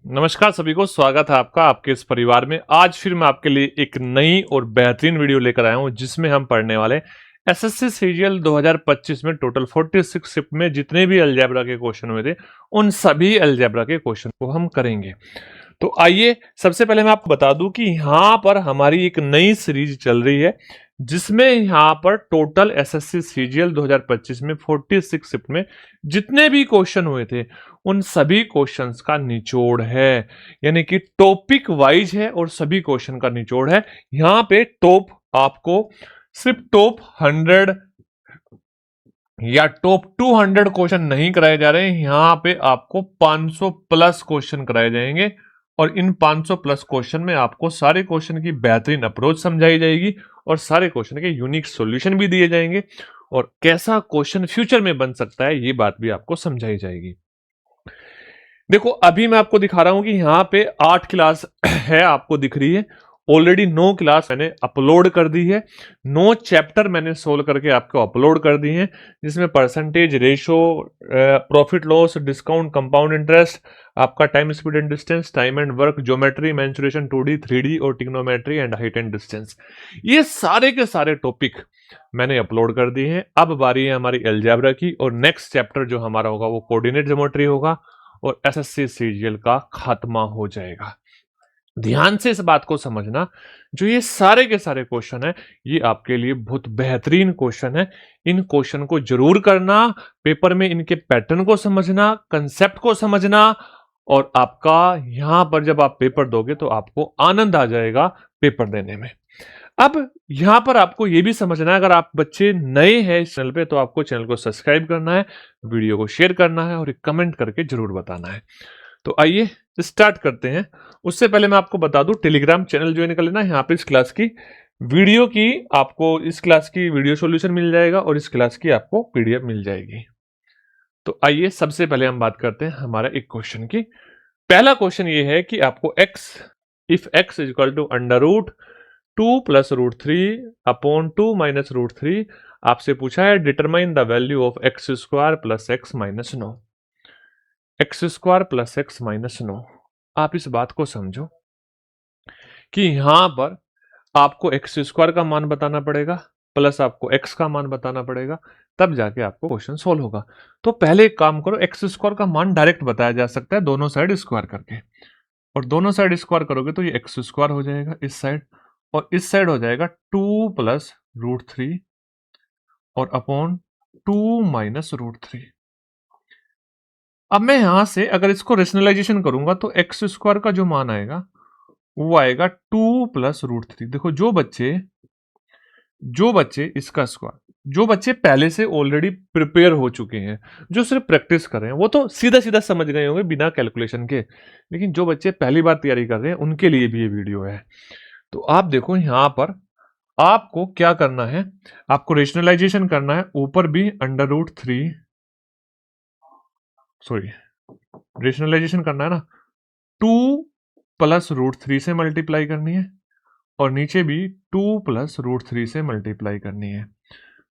नमस्कार सभी को, स्वागत है आपका आपके इस परिवार में। आज फिर मैं आपके लिए एक नई और बेहतरीन वीडियो लेकर आया हूं जिसमें हम पढ़ने वाले एसएससी सीजीएल 2025 में टोटल 46 शिफ्ट में जितने भी अलजेब्रा के क्वेश्चन हुए थे उन सभी अलजेब्रा के क्वेश्चन को हम करेंगे। तो आइए सबसे पहले मैं आपको बता दूं कि यहाँ पर हमारी एक नई सीरीज चल रही है जिसमें यहाँ पर टोटल एसएससी सीजीएल 2025 में 46 शिफ्ट में जितने भी क्वेश्चन हुए थे उन सभी क्वेश्चंस का निचोड़ है, यानी कि टॉपिक वाइज है और सभी क्वेश्चन का निचोड़ है। यहाँ पे टॉप आपको सिर्फ टॉप 100 या टॉप 200 क्वेश्चन नहीं कराए जा रहे हैं, यहाँ पे आपको 500 प्लस क्वेश्चन कराए जाएंगे और इन 500 प्लस क्वेश्चन में आपको सारे क्वेश्चन की बेहतरीन अप्रोच समझाई जाएगी और सारे क्वेश्चन के यूनिक सॉल्यूशन भी दिए जाएंगे और कैसा क्वेश्चन फ्यूचर में बन सकता है ये बात भी आपको समझाई जाएगी। देखो अभी मैं आपको दिखा रहा हूं कि यहाँ पे 8 क्लास है, आपको दिख रही है। ऑलरेडी 9 क्लास मैंने अपलोड कर दी है, 9 चैप्टर मैंने सोल्व करके आपको अपलोड कर दिए हैं, जिसमें percentage, ratio, profit loss, discount, compound interest, आपका time, speed and distance, time and work, geometry, mensuration, 2D 3D और trigonometry and height and distance, ये सारे के सारे टॉपिक मैंने अपलोड कर दिए हैं। अब बारी है हमारी अलजेब्रा की और नेक्स्ट चैप्टर जो हमारा होगा वो कोऑर्डिनेट ज्योमेट्री होगा और एसएससी सीजीएल का खात्मा हो जाएगा। ध्यान से इस बात को समझना, जो ये सारे के सारे क्वेश्चन है ये आपके लिए बहुत बेहतरीन क्वेश्चन है। इन क्वेश्चन को जरूर करना, पेपर में इनके पैटर्न को समझना, कंसेप्ट को समझना और आपका यहां पर जब आप पेपर दोगे तो आपको आनंद आ जाएगा पेपर देने में। अब यहां पर आपको यह भी समझना है, अगर आप बच्चे नए हैं इस चैनल पे तो आपको चैनल को सब्सक्राइब करना है, वीडियो को शेयर करना है और एक कमेंट करके जरूर बताना है। तो आइए स्टार्ट करते हैं। उससे पहले मैं आपको बता दूं, टेलीग्राम चैनल ज्वाइन कर लेना। यहाँ पे इस क्लास की वीडियो की आपको इस क्लास की वीडियो सॉल्यूशन मिल जाएगा और इस क्लास की आपको पीडीएफ मिल जाएगी। तो आइए सबसे पहले हम बात करते हैं हमारा एक क्वेश्चन की। पहला क्वेश्चन ये है कि आपको x if x is equal to under root 2 plus root 3 upon 2 minus root 3 आपसे पूछा है determine the value of x square plus x minus 9। X square plus x minus 9, आप इस बात को समझो कि यहां पर आपको एक्स स्क्वायर का मान बताना पड़ेगा प्लस आपको एक्स का मान बताना पड़ेगा, तब जाके आपको क्वेश्चन सोल्व होगा। तो पहले एक काम करो, एक्स स्क्वायर का मान डायरेक्ट बताया जा सकता है दोनों साइड स्क्वायर करके, और दोनों साइड स्क्वायर करोगे तो ये एक्स स्क्वायर हो जाएगा इस साइड और इस साइड हो जाएगा 2 प्लस रूट 3 और अपॉन 2 माइनस रूट 3। अब मैं यहां से अगर इसको रेशनलाइजेशन करूंगा तो एक्स स्क्वायर का जो मान आएगा वो आएगा 2 प्लस रूट 3। देखो जो बच्चे इसका स्क्वायर, जो बच्चे पहले से ऑलरेडी प्रिपेयर हो चुके हैं, जो सिर्फ प्रैक्टिस कर रहे हैं, वो तो सीधा सीधा समझ गए होंगे बिना कैलकुलेशन के, लेकिन जो बच्चे पहली बार तैयारी कर रहे हैं उनके लिए भी ये वीडियो है। तो आप देखो यहां पर आपको क्या करना है, आपको रेशनलाइजेशन करना है, ऊपर भी अंडर रूट 3 सॉरी रेशनलाइजेशन करना है ना, 2 प्लस रूट 3 से मल्टीप्लाई करनी है और नीचे भी 2 प्लस रूट 3 से मल्टीप्लाई करनी है।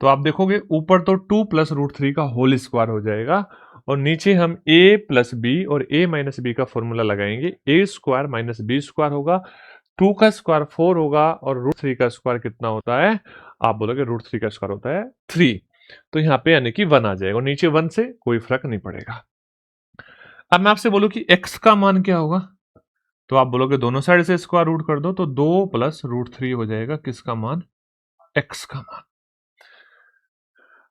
तो आप देखोगे ऊपर तो 2 प्लस रूट 3 का होल स्क्वायर हो जाएगा और नीचे हम a प्लस बी और a माइनस बी का फॉर्मूला लगाएंगे। a square minus b square होगा, 2 का स्क्वायर 4 होगा और रूट 3 का स्क्वायर कितना होता है, आप बोलोगे रूट 3 का स्क्वायर होता है 3, तो यहाँ पे यानी कि 1 आ जाएगा और नीचे 1 से कोई फर्क नहीं पड़ेगा। अब मैं आपसे बोलूं कि x का मान क्या होगा, तो आप बोलोगे दोनों साइड से स्क्वायर रूट कर दो, तो 2 प्लस रूट 3 हो जाएगा किसका मान, x का मान।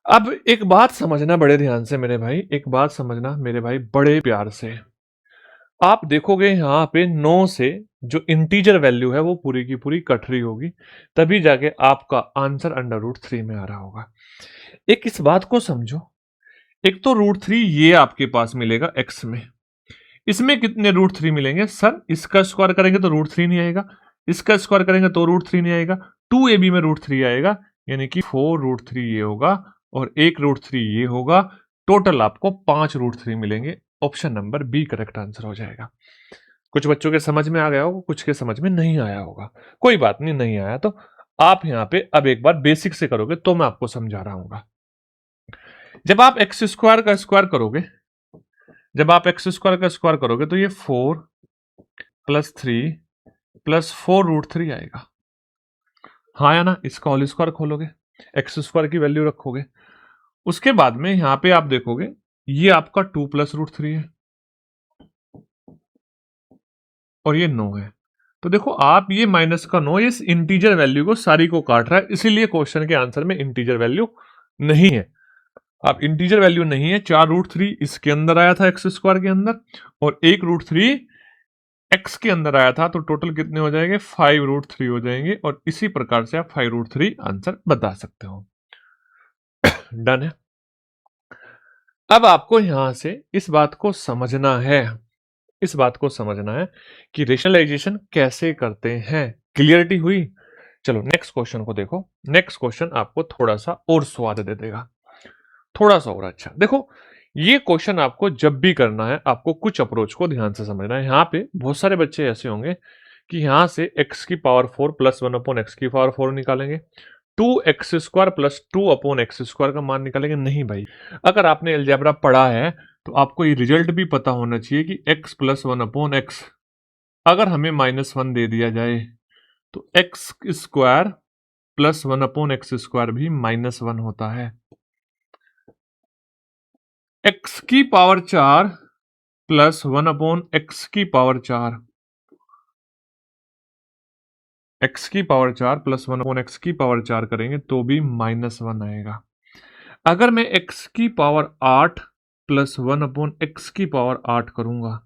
अब एक बात समझना बड़े ध्यान से मेरे भाई, एक बात समझना मेरे भाई बड़े प्यार से। आप देखोगे यहां पे 9 से जो इंटीजर वैल्यू है वो पूरी की पूरी कट रही होगी, तभी जाके आपका आंसर अंडर रूट 3 में आ रहा होगा। एक इस बात को समझो, एक तो रूट 3 ये आपके पास मिलेगा x में, इसमें कितने रूट 3 मिलेंगे सर, इसका स्क्वायर करेंगे तो रूट 3 नहीं आएगा, इसका स्क्वायर करेंगे तो रूट 3 नहीं आएगा, 2ab में रूट 3 आएगा, यानी कि 4 रूट 3 ये होगा और 1 रूट 3 ये होगा, टोटल आपको 5 रूट 3 मिलेंगे। Option number B correct answer हो जाएगा। कुछ बच्चों के समझ में आ गया होगा, कुछ के समझ में नहीं आया होगा, कोई बात नहीं, नहीं आया तो आप यहां पे अब एक बार बेसिक से करोगे तो मैं आपको समझा रहा हूं। जब आप एक्स स्क्वायर का स्क्वायर करोगे, जब आप एक्स स्क्वायर का स्क्वायर करोगे तो ये 4 प्लस 3 प्लस 4√3 आएगा। हाँ या ना? इसका होल स्क्वायर खोलोगे, एक्स स्क्वायर की वैल्यू रखोगे, उसके बाद में यहां पे आप देखोगे ये आपका 2 प्लस रूट 3 है और ये 9 है। तो देखो आप ये माइनस का 9 इस इंटीजर वैल्यू को सारी को काट रहा है, इसीलिए क्वेश्चन के आंसर में इंटीजर वैल्यू नहीं है। अब इंटीजर वैल्यू नहीं है, 4√3 इसके अंदर आया था एक्स स्क्वायर के अंदर और 1√3 एक्स के अंदर आया था, तो टोटल कितने हो जाएंगे? 5√3 हो जाएंगे और इसी प्रकार से आप 5√3 आंसर बता सकते हो। डन है। अब आपको यहां से इस बात को समझना है, इस बात को समझना है कि रेशनलाइजेशन कैसे करते हैं। क्लियरिटी हुई? चलो नेक्स्ट क्वेश्चन को देखो। नेक्स्ट क्वेश्चन आपको थोड़ा सा और स्वाद दे देगा, थोड़ा सा और अच्छा। देखो ये क्वेश्चन आपको जब भी करना है, आपको कुछ अप्रोच को ध्यान से समझना है। यहाँ पे बहुत सारे बच्चे ऐसे होंगे कि यहां से x की पावर 4 प्लस 1 अपॉन एक्स की पावर 4 निकालेंगे, 2x² प्लस 2 अपॉन x² का मान निकालेंगे। नहीं भाई, अगर आपने अलजेब्रा पढ़ा है तो आपको ये रिजल्ट भी पता होना चाहिए कि x प्लस 1 अपॉन एक्स अगर हमें -1 दे दिया जाए तो x² प्लस 1 अपॉन x² भी -1 होता है। x की पावर 4 प्लस 1 अपॉन एक्स की पावर 4, x की पावर 4 प्लस 1 अपॉन एक्स की पावर 4 करेंगे तो भी -1 आएगा। अगर मैं x की पावर 8 प्लस 1 अपॉन एक्स की पावर 8 करूंगा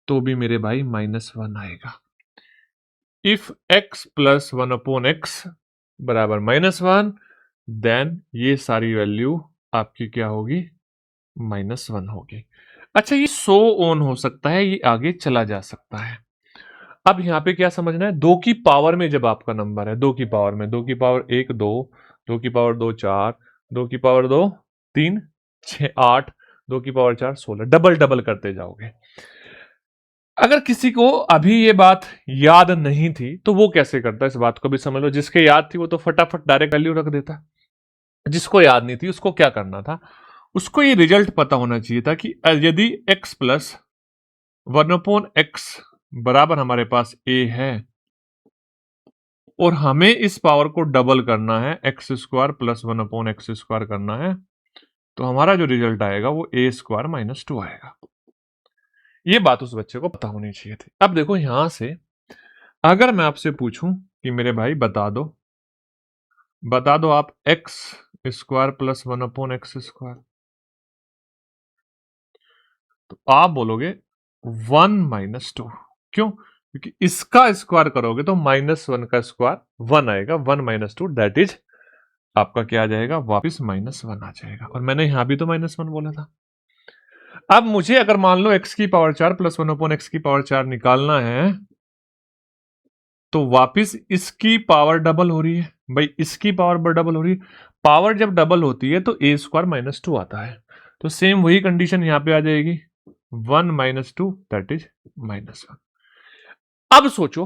तो भी मेरे भाई -1 आएगा। If x plus 1 upon x बराबर -1, देन ये सारी वैल्यू आपकी क्या होगी? -1 होगी। अच्छा ये 100 ऑन हो सकता है, ये आगे चला जा सकता है। अब यहां पे क्या समझना है? 2 की पावर में जब आपका नंबर है, 2 की पावर में, 2 की पावर 1 2, 2 की पावर 2 4, 2 की पावर 2 3 6 8, 2 की पावर 4 16, डबल डबल करते जाओगे। अगर किसी को अभी ये बात याद नहीं थी तो वो कैसे करता है? इस बात को भी समझ लो। जिसके याद थी वो तो फटाफट डायरेक्ट वैल्यू रख देता। जिसको याद नहीं थी उसको क्या करना था? उसको ये रिजल्ट पता होना चाहिए था कि यदि x प्लस 1 अपॉन एक्स बराबर हमारे पास a है और हमें इस पावर को डबल करना है, x² प्लस 1 अपॉन x² करना है, तो हमारा जो रिजल्ट आएगा वो a² - 2 आएगा। ये बात उस बच्चे को पता होनी चाहिए थी। अब देखो यहां से अगर मैं आपसे पूछूं कि मेरे भाई बता दो आप x² प्लस 1 अपॉन x², तो आप बोलोगे 1 - 2। क्यों? क्योंकि इसका स्क्वायर करोगे तो -1 का स्क्वायर 1 आएगा, 1 - 2 दैट इज आपका क्या आ जाएगा? वापिस -1 आ जाएगा। और मैंने यहां भी तो -1 बोला था। अब मुझे अगर मान लो x की पावर 4 प्लस 1 अपॉन एक्स की पावर 4 निकालना है तो वापिस इसकी पावर डबल हो रही है। भाई इसकी पावर डबल हो रही है, पावर जब डबल होती है तो a² - 2 आता है। तो सेम वही कंडीशन यहां पे आ जाएगी, 1 - 2 दैट इज -1। अब सोचो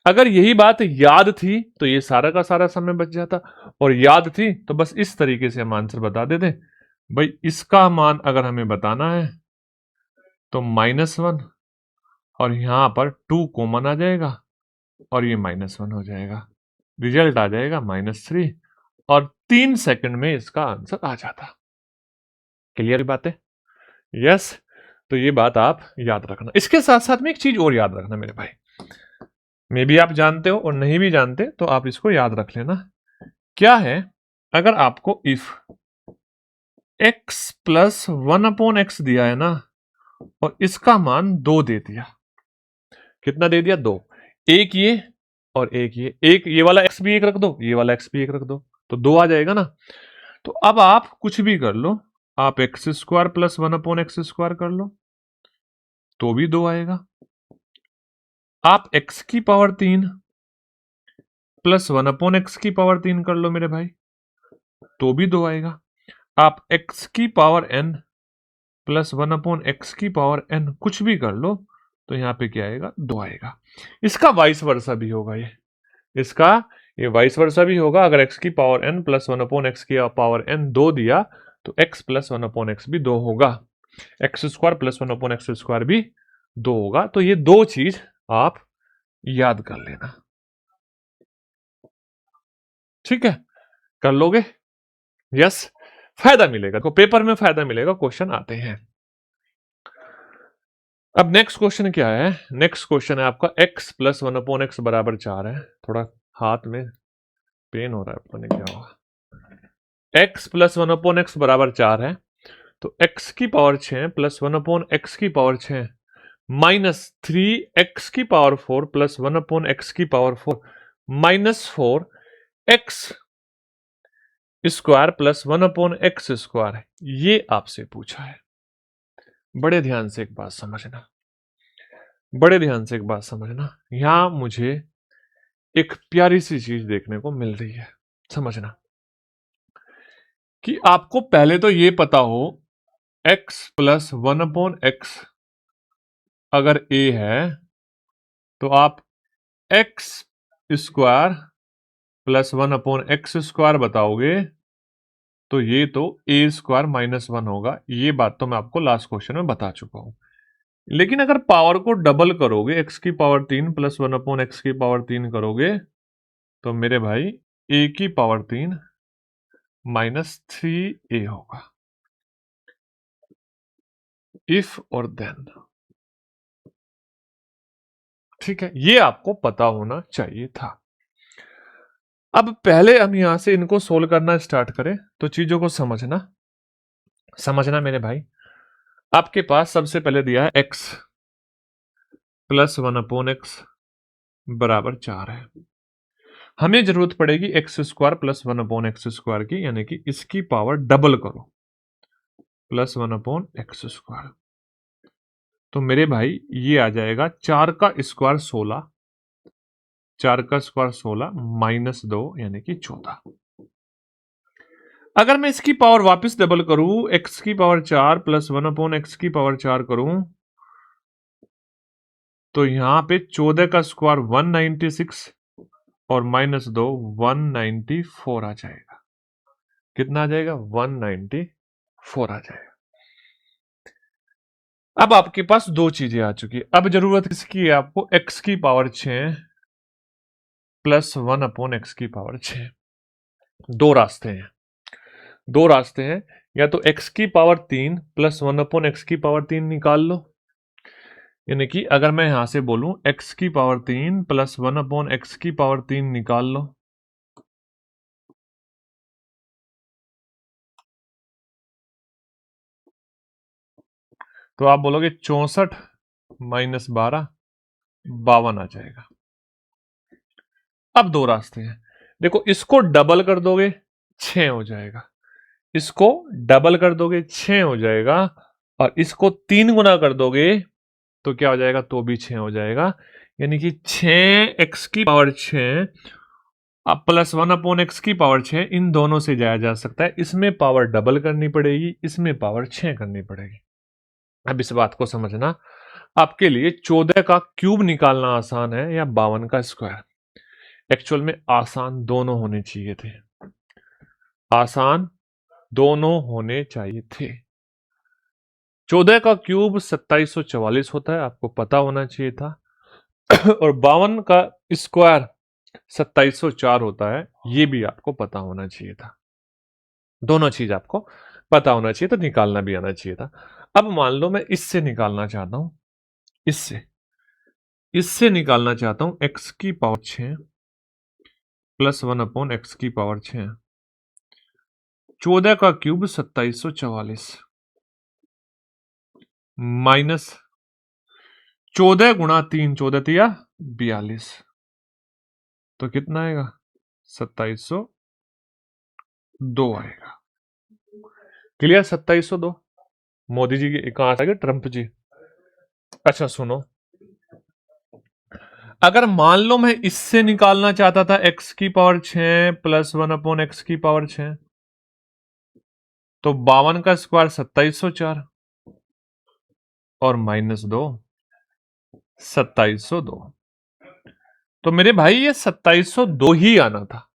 अगर यही बात याद थी तो ये सारा का सारा समय बच जाता, और याद थी तो बस इस तरीके से हम आंसर बता देते। भाई इसका मान अगर हमें बताना है तो -1 और यहां पर 2 कॉमन आ जाएगा और ये -1 हो जाएगा, रिजल्ट आ जाएगा -3 और 3 सेकंड में इसका आंसर आ जाता। क्लियर बात है? यस। तो ये बात आप याद रखना। इसके साथ साथ में एक चीज और याद रखना मेरे भाई, मे भी आप जानते हो और नहीं भी जानते तो आप इसको याद रख लेना। क्या है? अगर आपको if x plus 1 upon x दिया है ना और इसका मान 2 दे दिया, कितना दे दिया? 2। एक ये और एक ये वाला x भी एक रख दो, ये वाला x भी एक रख दो, तो 2 आ जाएगा ना। तो अब आप कुछ भी कर लो, आप x² प्लस 1 अपॉन x² कर लो तो भी 2 आएगा। आप x की पावर 3 प्लस 1 अपॉन एक्स की पावर 3 कर लो मेरे भाई तो भी 2 आएगा। आप x की power n plus 1 upon x की पावर n कुछ भी कर लो तो यहां पे क्या आएगा? 2 आएगा। इसका वाइस वर्सा भी होगा, इसका ये वाइस वर्सा भी होगा। अगर x की power n plus 1 upon x की पावर n 2 दिया तो x प्लस 1 अपॉन एक्स भी 2 होगा, x² प्लस 1 अपॉन x² भी 2 होगा। तो ये दो चीज आप याद कर लेना, ठीक है? कर लोगे? यस। फायदा मिलेगा तो पेपर में फायदा मिलेगा, क्वेश्चन आते हैं। अब नेक्स्ट क्वेश्चन क्या है? नेक्स्ट क्वेश्चन है आपका x प्लस 1/x बराबर 4 है। थोड़ा हाथ में पेन हो रहा है, पता नहीं क्या हुआ। x प्लस 1/x बराबर 4 है, तो x की पावर 6 प्लस 1/x की पावर 6 माइनस 3x की पावर 4 प्लस 1/x की power 4 minus 4x square plus 1/x square है। ये आपसे पूछा है। बड़े ध्यान से एक बात समझना, बड़े ध्यान से एक बात समझना। यहां मुझे एक प्यारी सी चीज देखने को मिल रही है, समझना कि आपको पहले तो ये पता हो x प्लस 1/x अगर a है तो आप x square plus 1/x square बताओगे तो ये तो a स्क्वायर माइनस 1 होगा। ये बात तो मैं आपको लास्ट क्वेश्चन में बता चुका हूं। लेकिन अगर पावर को डबल करोगे, x की पावर 3 प्लस 1/x की पावर 3 करोगे तो मेरे भाई a की पावर 3 माइनस 3a होगा। इफ और देन, ठीक है? ये आपको पता होना चाहिए था। अब पहले हम यहां से इनको सोल्व करना स्टार्ट करें तो चीजों को समझना, समझना मेरे भाई। आपके पास सबसे पहले दिया है x प्लस 1/x बराबर 4 है। हमें जरूरत पड़ेगी x square plus 1/x square की, यानी कि इसकी पावर डबल करो प्लस 1/x स्क्वायर। तो मेरे भाई ये आ जाएगा 4 का स्क्वायर 16, 4 का स्क्वायर 16 माइनस 2 यानी कि 14। अगर मैं इसकी पावर वापस डबल करूं, x की पावर 4 प्लस 1/x की पावर 4 करूं तो यहां पे 14 का स्क्वायर 196 और माइनस 2 194 आ जाएगा। कितना आ जाएगा? 194 आ जाएगा। अब आपके पास दो चीजें आ चुकी है। अब जरूरत किसकी है आपको? x की पावर 6 प्लस 1/x की पावर 6। दो रास्ते हैं, दो रास्ते हैं। या तो x की पावर 3 प्लस 1/x की पावर 3 निकाल लो, यानी कि अगर मैं यहां से बोलूं x की पावर 3 प्लस 1/x की पावर 3 निकाल लो, तो आप बोलोगे 64 माइनस 12 52 आ जाएगा। अब दो रास्ते हैं, देखो इसको डबल कर दोगे 6 हो जाएगा, इसको डबल कर दोगे 6 हो जाएगा, और इसको 3 गुना कर दोगे तो क्या हो जाएगा? तो भी 6 हो जाएगा। यानी कि 6x की पावर 6 अब प्लस 1/x की पावर 6, इन दोनों से जाया जा सकता है। इसमें पावर डबल करनी पड़ेगी, इसमें पावर 6 करनी पड़ेगी। अब इस बात को समझना, आपके लिए 14 का क्यूब निकालना आसान है या 52 का स्क्वायर? एक्चुअल में आसान दोनों होने चाहिए थे, आसान दोनों होने चाहिए थे। 14 का क्यूब 2744 होता है, आपको पता होना चाहिए था। और 52 का स्क्वायर 2704 होता है, ये भी आपको पता होना चाहिए था। दोनों चीज आपको पता होना चाहिए, तो निकालना भी आना चाहिए था। अब मान लो मैं इससे निकालना चाहता हूं, इससे इससे निकालना चाहता हूं x की पावर 6 प्लस 1/x की पावर 6। 14 का क्यूब 2744 माइनस 14 गुणा 3, 14 तिया 42, तो कितना आएगा? 2702 आएगा। क्लियर? 2702। मोदी जी की कहां से आ गए? ट्रंप जी। अच्छा सुनो, अगर मान लो मैं इससे निकालना चाहता था x की पावर 6 प्लस 1/x की पावर 6, तो 52 का स्क्वायर 2704 और माइनस 2 2702। तो मेरे भाई ये 2702 ही आना था।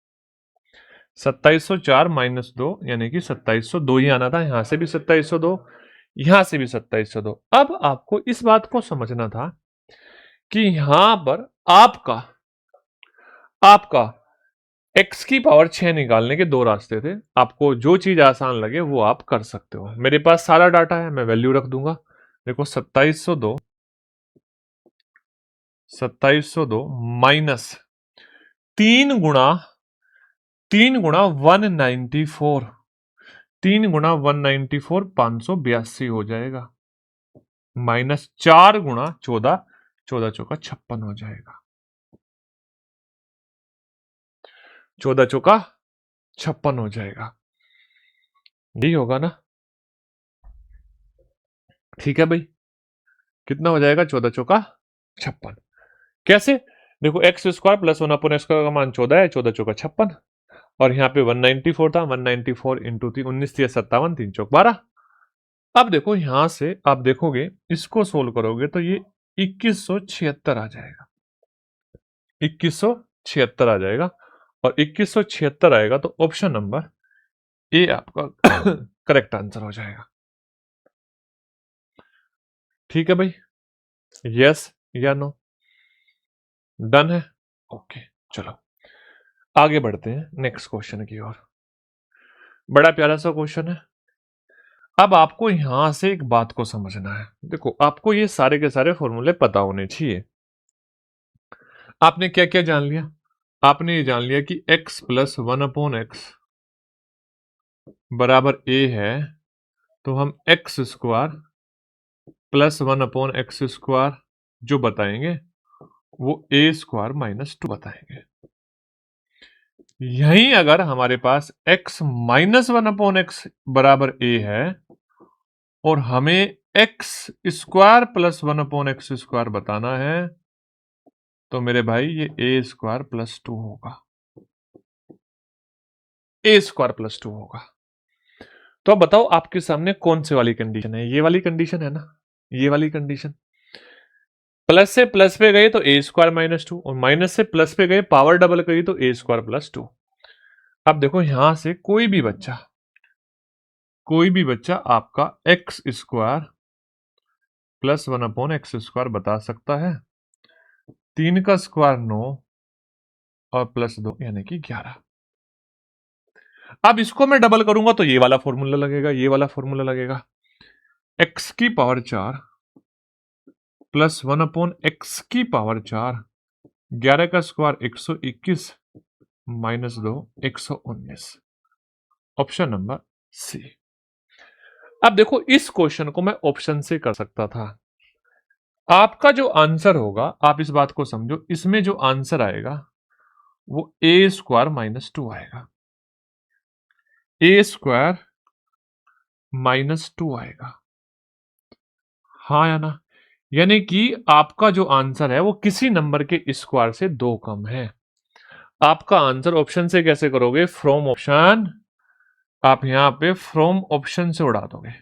2704 माइनस 2 यानी कि 2702 ही आना था। यहां से भी 2702, यहां से भी 2702। अब आपको इस बात को समझना था कि यहां पर आपका आपका x की पावर 6 निकालने के दो रास्ते थे। आपको जो चीज आसान लगे वो आप कर सकते हो। मेरे पास सारा डाटा है, मैं वैल्यू रख दूंगा। देखो 2702 माइनस 3 गुणा 194, 3 गुणा 194 582 हो जाएगा, माइनस 4 गुणा 14, 14 चौका 56 हो जाएगा, 14 चौका 56 हो जाएगा। यही होगा ना? ठीक है भाई, कितना हो जाएगा? 14 चौका 56। कैसे? देखो एक्स स्क्वायर प्लस 1/x का मान 14 है, 14 चौका 56, और यहाँ पे 194 था, 194 इंटू 3, 19 3 57, 3 चौक 12। अब देखो यहां से आप देखोगे, इसको सोल्व करोगे तो ये 2176 आ जाएगा, 2176 आ जाएगा। और 2176 आएगा तो ऑप्शन नंबर ए आपका करेक्ट आंसर हो जाएगा। ठीक है भाई, यस या नो? डन है? ओके, चलो आगे बढ़ते हैं नेक्स्ट क्वेश्चन की ओर। बड़ा प्यारा सा क्वेश्चन है। अब आपको यहां से एक बात को समझना है। देखो, आपको ये सारे के सारे फॉर्मूले पता होने चाहिए। आपने क्या क्या जान लिया? आपने ये जान लिया कि x प्लस 1/x बराबर a है, तो हम x square plus 1/x square जो बताएंगे वो a स्क्वायर माइनस 2 बताएंगे। यहीं अगर हमारे पास x माइनस 1/x बराबर a है और हमें x square plus 1/x square बताना है, तो मेरे भाई ये a स्क्वायर प्लस 2 होगा, a स्क्वायर प्लस 2 होगा। तो अब बताओ आपके सामने कौन सी वाली कंडीशन है? ये वाली कंडीशन है ना, ये वाली कंडीशन। प्लस से प्लस पे गए तो ए स्क्वायर माइनस 2, और माइनस से प्लस पे गए पावर डबल करी तो ए स्क्वायर प्लस 2। अब देखो यहां से कोई भी बच्चा आपका x square plus 1/x square बता सकता है। 3 का स्क्वायर 9 और प्लस 2 यानी कि 11। अब इसको मैं डबल करूंगा तो ये वाला फॉर्मूला लगेगा, ये वाला फॉर्मूला लगेगा। x की पावर 4 प्लस 1/x की पावर 4, 11 का square 121 minus 2 119, option number C. अब देखो इस क्वेश्चन को मैं ऑप्शन से कर सकता था। आपका जो आंसर होगा, आप इस बात को समझो, इसमें जो आंसर आएगा वो ए स्क्वायर माइनस 2 आएगा, ए स्क्वायर माइनस 2 आएगा। हाँ या ना? यानी कि आपका जो आंसर है वो किसी नंबर के स्क्वायर से 2 कम है। आपका आंसर ऑप्शन से कैसे करोगे? From option. आप यहां पे फ्रॉम ऑप्शन से उड़ा दोगे,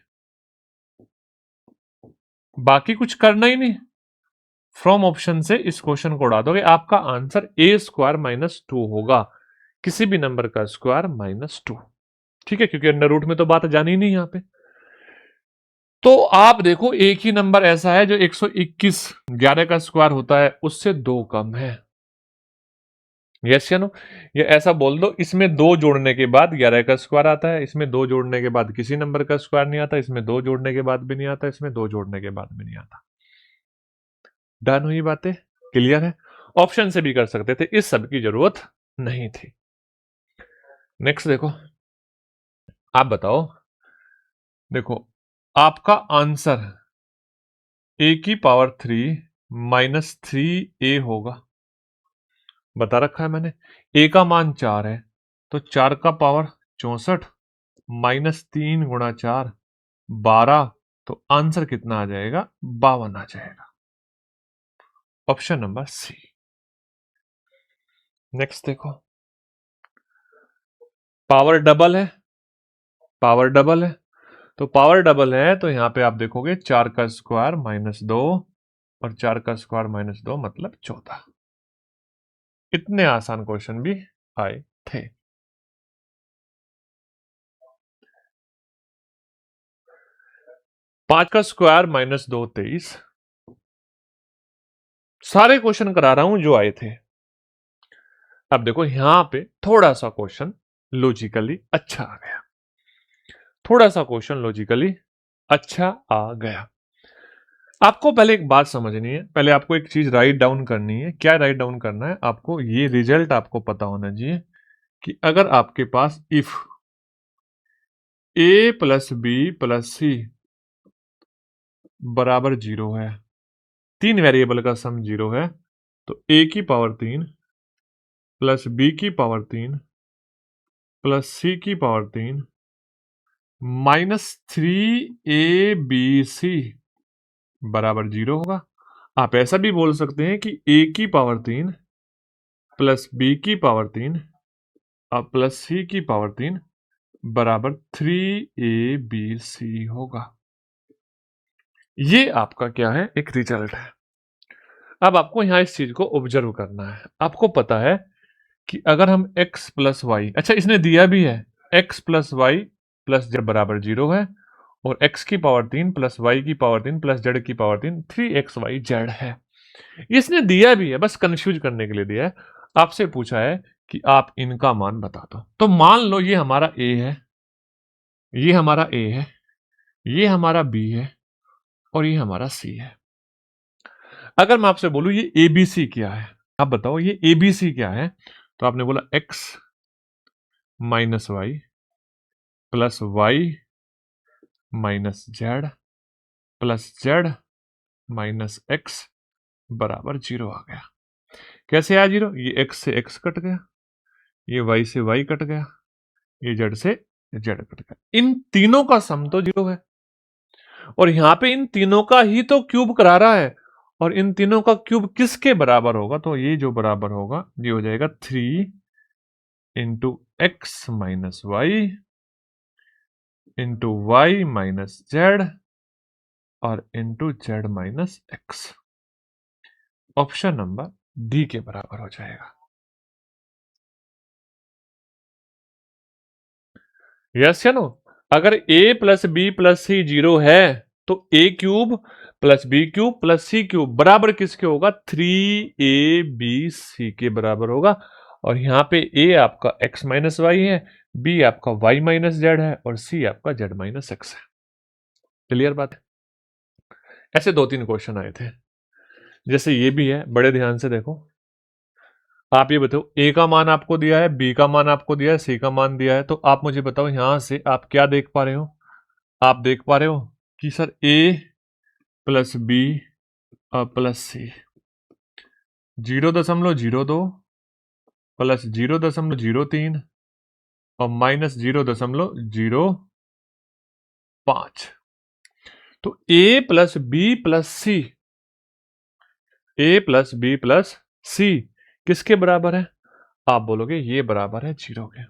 बाकी कुछ करना ही नहीं। फ्रॉम ऑप्शन से इस क्वेश्चन को उड़ा दोगे, आपका आंसर ए स्क्वायर माइनस 2 होगा, किसी भी नंबर का स्क्वायर माइनस 2। ठीक है, क्योंकि अंडर रूट में तो बात जानी नहीं यहां पे। तो आप देखो एक ही नंबर ऐसा है जो 121 11 का स्क्वायर होता है उससे 2 कम है। यस या नो? ये ऐसा बोल दो, इसमें 2 जोड़ने के बाद 11 का स्क्वायर आता है, इसमें 2 जोड़ने के बाद किसी नंबर का स्क्वायर नहीं आता, इसमें 2 जोड़ने के बाद भी नहीं आता, इसमें 2 जोड़ने के बाद भी नहीं आता। डन हुई बातें? क्लियर है? ऑप्शन से भी कर सकते थे, इस सब की जरूरत नहीं थी। नेक्स्ट देखो, आप बताओ। देखो आपका आंसर ए की पावर 3 माइनस 3a होगा, बता रखा है मैंने। ए का मान 4 है, तो 4 का पावर 64 माइनस 3 गुणा 4 12, तो आंसर कितना आ जाएगा? 52 आ जाएगा, ऑप्शन नंबर सी। नेक्स्ट देखो, पावर डबल है, पावर डबल है, तो पावर डबल है तो यहां पे आप देखोगे 4 का स्क्वायर माइनस 2 और 4 का स्क्वायर माइनस 2 मतलब 14। इतने आसान क्वेश्चन भी आए थे। 5 का स्क्वायर माइनस 2 23। सारे क्वेश्चन करा रहा हूं जो आए थे। अब देखो यहां पे थोड़ा सा क्वेश्चन लॉजिकली अच्छा आ गया, थोड़ा सा क्वेश्चन लॉजिकली अच्छा आ गया। आपको पहले एक बात समझनी है, पहले आपको एक चीज राइट डाउन करनी है। क्या राइट डाउन करना है आपको? ये रिजल्ट आपको पता होना चाहिए कि अगर आपके पास if a plus B plus C बराबर 0 है, 3 वेरिएबल का सम 0 है, तो a की पावर 3 प्लस बी की पावर 3 प्लस सी की पावर 3 माइनस 3abc बराबर 0 होगा। आप ऐसा भी बोल सकते हैं कि a की पावर 3 प्लस बी की पावर 3 और प्लस सी की पावर 3 बराबर 3abc होगा। ये आपका क्या है? एक रिजल्ट है। अब आपको यहां इस चीज को ऑब्जर्व करना है। आपको पता है कि अगर हम x प्लस वाई, अच्छा इसने दिया भी है x plus y plus z बराबर 0 है, और x की पावर 3 प्लस वाई की पावर 3 प्लस जेड की पावर 3 3xyz है। इसने दिया भी है, बस कंफ्यूज करने के लिए दिया है। आपसे पूछा है कि आप इनका मान बता दो। तो मान लो ये हमारा a है, ये हमारा a है, ये हमारा b है और ये हमारा c है। अगर मैं आपसे बोलूं ये एबीसी क्या है, आप बताओ ये एबीसी क्या है, तो आपने बोला x minus y plus y minus z plus z minus x बराबर 0 आ गया। कैसे आया 0? ये x से x कट गया, ये y से y कट गया, ये z से z कट गया। इन तीनों का सम तो 0 है, और यहां पे इन तीनों का ही तो क्यूब करा रहा है, और इन तीनों का क्यूब किसके बराबर होगा? तो ये जो बराबर होगा ये हो जाएगा 3 into X minus Y into Y minus Z और into Z minus X. Option number D के बराबर हो जाएगा। यस या नो? अगर a plus B plus C 0 है तो a cube plus B cube plus C cube बराबर किसके होगा? 3abc के बराबर होगा। और यहां पे a आपका x माइनस वाई है, b आपका y माइनस जेड है और c आपका z माइनस एक्स है। क्लियर बात है? ऐसे 2-3 क्वेश्चन आए थे, जैसे ये भी है, बड़े ध्यान से देखो। आप ये बताओ, ए का मान आपको दिया है, बी का मान आपको दिया है, सी का मान दिया है, तो आप मुझे बताओ यहां से आप क्या देख पा रहे हो? आप देख पा रहे हो कि सर ए प्लस बी और प्लस सी 0.02 प्लस 0.03 और माइनस 0.05। तो ए प्लस बी प्लस सी, ए प्लस बी प्लस सी किसके बराबर है? आप बोलोगे ये बराबर है 0 के।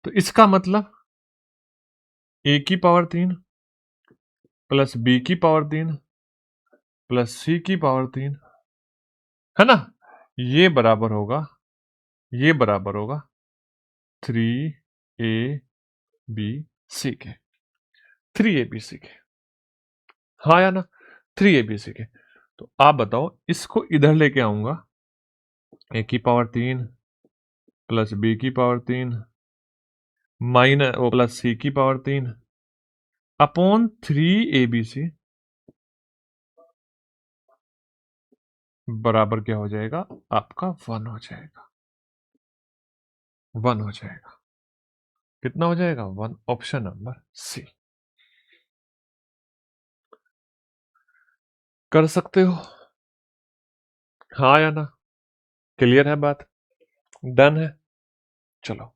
तो इसका मतलब ए की पावर 3 प्लस बी की पावर 3 प्लस सी की पावर 3 है ना, ये बराबर होगा, ये बराबर होगा 3abc के, 3abc के। हाँ या ना? 3abc के। तो आप बताओ, इसको इधर लेके आऊंगा, ए की पावर 3 प्लस बी की पावर 3 माइनस वो प्लस सी की पावर 3 अपॉन 3abc बराबर क्या हो जाएगा? आपका 1 हो जाएगा, 1 हो जाएगा। कितना हो जाएगा? 1। Option number C. कर सकते हो? हाँ या ना? क्लियर है बात? डन है? चलो।